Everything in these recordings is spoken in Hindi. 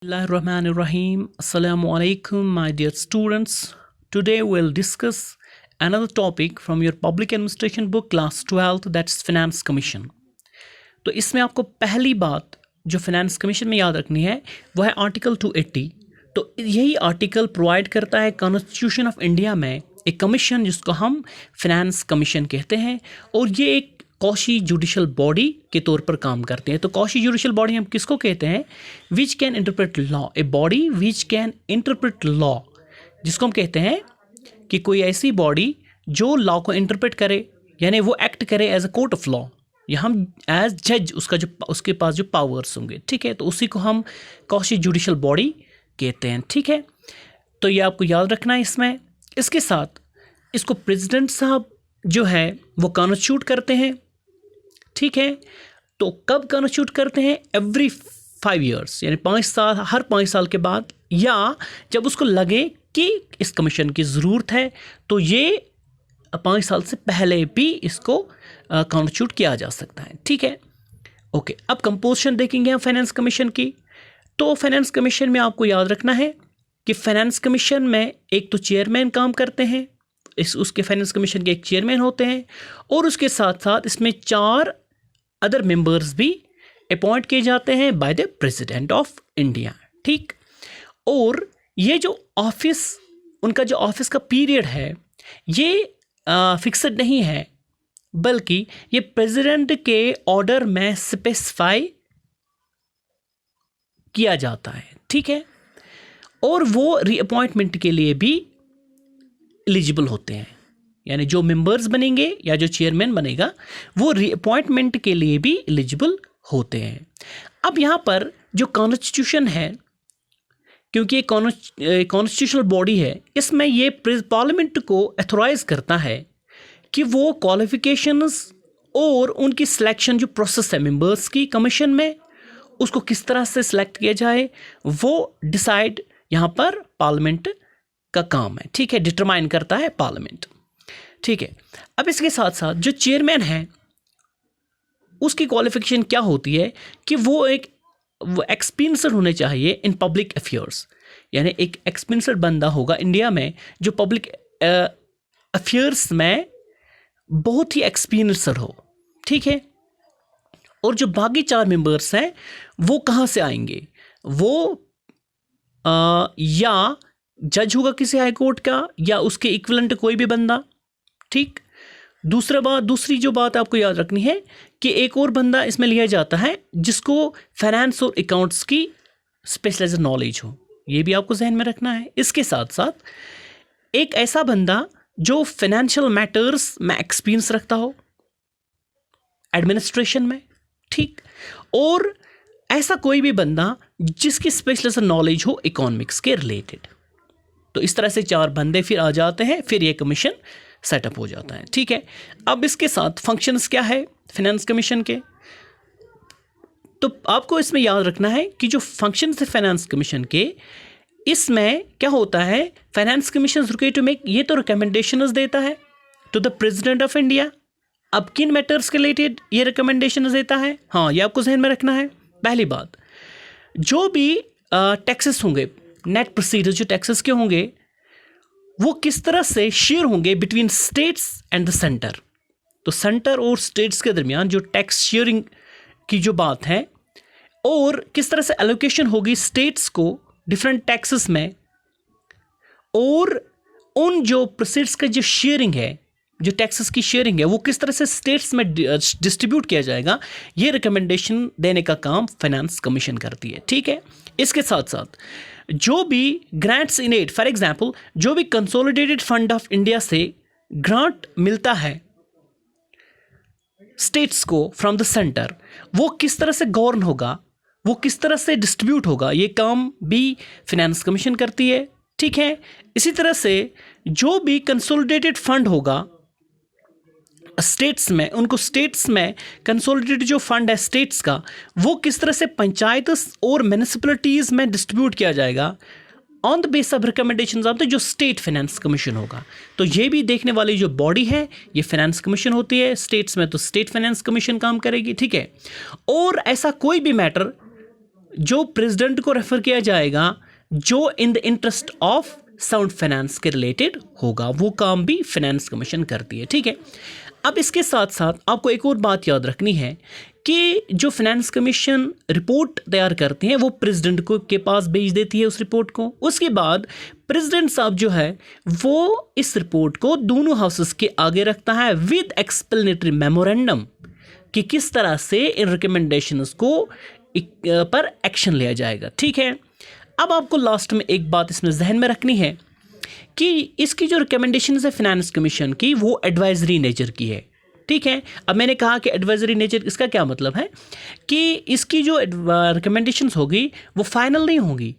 Bismillahirrahmanirrahim. Assalamu alaikum, my dear students. Today we'll discuss another topic from your public administration book class 12, that's finance commission. तो इसमें आपको पहली बात जो फाइनेंस कमीशन में याद रखनी है वह है आर्टिकल 280. तो यही आर्टिकल प्रोवाइड करता है कॉन्स्टिट्यूशन ऑफ इंडिया में एक कमीशन जिसको हम फाइनेंस कमीशन कहते हैं, और ये एक कॉशी जुडिशल बॉडी के तौर पर काम करते हैं. तो कॉशी जुडिशल बॉडी हम किसको कहते हैं? Which can interpret law, a body which can interpret law, जिसको हम कहते हैं कि कोई ऐसी बॉडी जो लॉ को इंटरप्रेट करे, यानी वो एक्ट करे as a court of law, या हम एज जज उसके पास जो पावर्स होंगे. ठीक है, तो उसी को हम कॉशी जुडिशल बॉडी कहते हैं. ठीक है, तो ये आपको याद रखना है इसमें. इसके साथ इसको प्रेसिडेंट साहब जो है वो कॉन्स्टिट्यूट करते हैं. ठीक है, तो कब कॉन्स्टिट्यूट करते हैं? एवरी 5 years, यानी 5 साल, हर 5 साल के बाद, या जब उसको लगे कि इस कमीशन की ज़रूरत है तो ये 5 साल से पहले भी इसको कॉन्स्टिट्यूट किया जा सकता है. ठीक है, ओके. अब कंपोजिशन देखेंगे हम फाइनेंस कमीशन की. तो फाइनेंस कमीशन में आपको याद रखना है कि फाइनेंस कमीशन में एक तो चेयरमैन काम करते हैं, उसके फाइनेंस कमीशन के एक चेयरमैन होते हैं, और उसके साथ साथ इसमें 4 अदर मेंबर्स भी अपॉइंट किए जाते हैं by the president of India. ठीक, और ये जो ऑफिस, उनका जो ऑफिस का पीरियड है ये फिक्स्ड नहीं है, बल्कि ये प्रेसिडेंट के ऑर्डर में स्पेसिफाई किया जाता है. ठीक है, और वो रीअपॉइंटमेंट के लिए भी एलिजिबल होते हैं, यानी जो मेंबर्स बनेंगे या जो चेयरमैन बनेगा वो रीअपॉइंटमेंट के लिए भी एलिजिबल होते हैं. अब यहाँ पर जो कॉन्स्टिट्यूशन है, क्योंकि ये कॉन्स्टिट्यूशनल बॉडी है, इसमें ये पार्लियामेंट को अथोराइज करता है कि वो क्वालिफिकेशंस और उनकी सिलेक्शन जो प्रोसेस है मेंबर्स की कमीशन में, उसको किस तरह से सिलेक्ट किया जाए वो डिसाइड यहाँ पर पार्लियामेंट का काम है. ठीक है, डिटरमाइन करता है पार्लियामेंट. ठीक है, अब इसके साथ साथ जो चेयरमैन है उसकी क्वालिफिकेशन क्या होती है कि वो एक्सपीरियंसड होने चाहिए इन पब्लिक अफेयर्स, यानी एक एक्सपीरियंसड बंदा होगा इंडिया में जो पब्लिक अफेयर्स में बहुत ही एक्सपीरियंसड हो. ठीक है, और जो बाकी 4 मेंबर्स हैं वो कहाँ से आएंगे? वो या जज होगा किसी हाई कोर्ट का, या उसके इक्विवेलेंट कोई भी बंदा. ठीक, दूसरी जो बात आपको याद रखनी है कि एक और बंदा इसमें लिया जाता है जिसको फाइनेंस और अकाउंट्स की स्पेशलाइज्ड नॉलेज हो, ये भी आपको जहन में रखना है. इसके साथ साथ एक ऐसा बंदा जो फाइनेंशियल मैटर्स में एक्सपीरियंस रखता हो एडमिनिस्ट्रेशन में. ठीक, और ऐसा कोई भी बंदा जिसकी स्पेशलाइज्ड नॉलेज हो इकोनॉमिक्स के रिलेटेड. तो इस तरह से 4 बंदे फिर आ जाते हैं, फिर ये कमीशन सेटअप हो जाता है. ठीक है, अब इसके साथ फंक्शंस क्या है फाइनेंस कमीशन के? तो आपको इसमें याद रखना है कि जो फंक्शंस है फाइनेंस कमीशन के, इसमें क्या होता है? Finance commission required to make, ये तो रिकमेंडेशंस देता है to the president of India. अब किन मैटर्स के रिलेटेड ये रिकमेंडेशंस देता है? हाँ, ये आपको जहन में रखना है. पहली बात, जो भी टैक्सेस होंगे, नेट प्रोसीजर जो टैक्सेस के होंगे, वो किस तरह से शेयर होंगे between states and the centre. तो सेंटर और स्टेट्स के दरमियान जो टैक्स शेयरिंग की जो बात है, और किस तरह से एलोकेशन होगी स्टेट्स को डिफरेंट टैक्सेस में, और उन जो प्रोसीड्स का जो शेयरिंग है, जो टैक्सेस की शेयरिंग है, वो किस तरह से स्टेट्स में डिस्ट्रीब्यूट किया जाएगा, ये रिकमेंडेशन देने का काम फाइनेंस कमीशन करती है. ठीक है, इसके साथ साथ जो भी grants in aid, for example जो भी कंसोलिडेटेड फंड ऑफ इंडिया से ग्रांट मिलता है स्टेट्स को फ्रॉम द सेंटर, वो किस तरह से गवर्न होगा, वो किस तरह से डिस्ट्रीब्यूट होगा, ये काम भी फाइनेंस कमीशन करती है. ठीक है, इसी तरह से जो भी कंसोलिडेटेड फंड होगा स्टेट्स में, उनको स्टेट्स में कंसोलिडेटेड जो फंड है स्टेट्स का, वो किस तरह से पंचायत और म्यूनिसिपैलिटीज़ में डिस्ट्रीब्यूट किया जाएगा on the base of recommendations of the जो स्टेट फाइनेंस कमीशन होगा. तो ये भी देखने वाली जो बॉडी है ये फाइनेंस कमीशन होती है. स्टेट्स में तो स्टेट फाइनेंस कमीशन काम करेगी. ठीक है, और ऐसा कोई भी मैटर जो प्रेसिडेंट को रेफर किया जाएगा जो in the interest of sound finance के रिलेटेड होगा, वो काम भी फाइनेंस कमीशन करती है। ठीक है, अब इसके साथ साथ आपको एक और बात याद रखनी है कि जो फाइनेंस कमीशन रिपोर्ट तैयार करते हैं वो प्रेसिडेंट को के पास भेज देती है उस रिपोर्ट को। उसके बाद प्रेसिडेंट साहब जो है वो इस रिपोर्ट को दोनों हाउसेस के आगे रखता है विद एक्सप्लेनेटरी मेमोरेंडम कि किस तरह से इन रिकमेंडेशंस को पर एक्शन लिया जाएगा। ठीक है, अब आपको लास्ट में एक बात इसमें जहन में रखनी है कि इसकी जो रिकमेंडेशंस है फाइनेंस कमीशन की वो एडवाइजरी नेचर की है। ठीक है, अब मैंने कहा कि एडवाइजरी नेचर, इसका क्या मतलब है कि इसकी जो रिकमेंडेशंस होगी वो फाइनल नहीं होगी,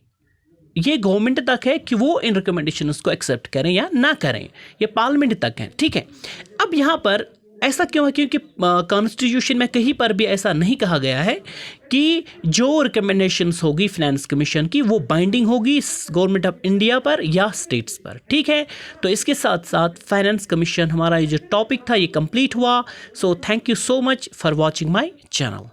ये गवर्नमेंट तक है कि वो इन रिकमेंडेशंस को एक्सेप्ट करें या ना करें, ये पार्लियामेंट तक है। ठीक है, अब यहाँ पर ऐसा क्यों है, क्योंकि कॉन्स्टिट्यूशन में कहीं पर भी ऐसा नहीं कहा गया है कि जो रिकमेंडेशंस होगी फाइनेंस कमीशन की वो बाइंडिंग होगी गवर्नमेंट ऑफ इंडिया पर या स्टेट्स पर। ठीक है, तो इसके साथ साथ फाइनेंस कमीशन हमारा ये जो टॉपिक था ये कंप्लीट हुआ। So thank you so much for watching my channel.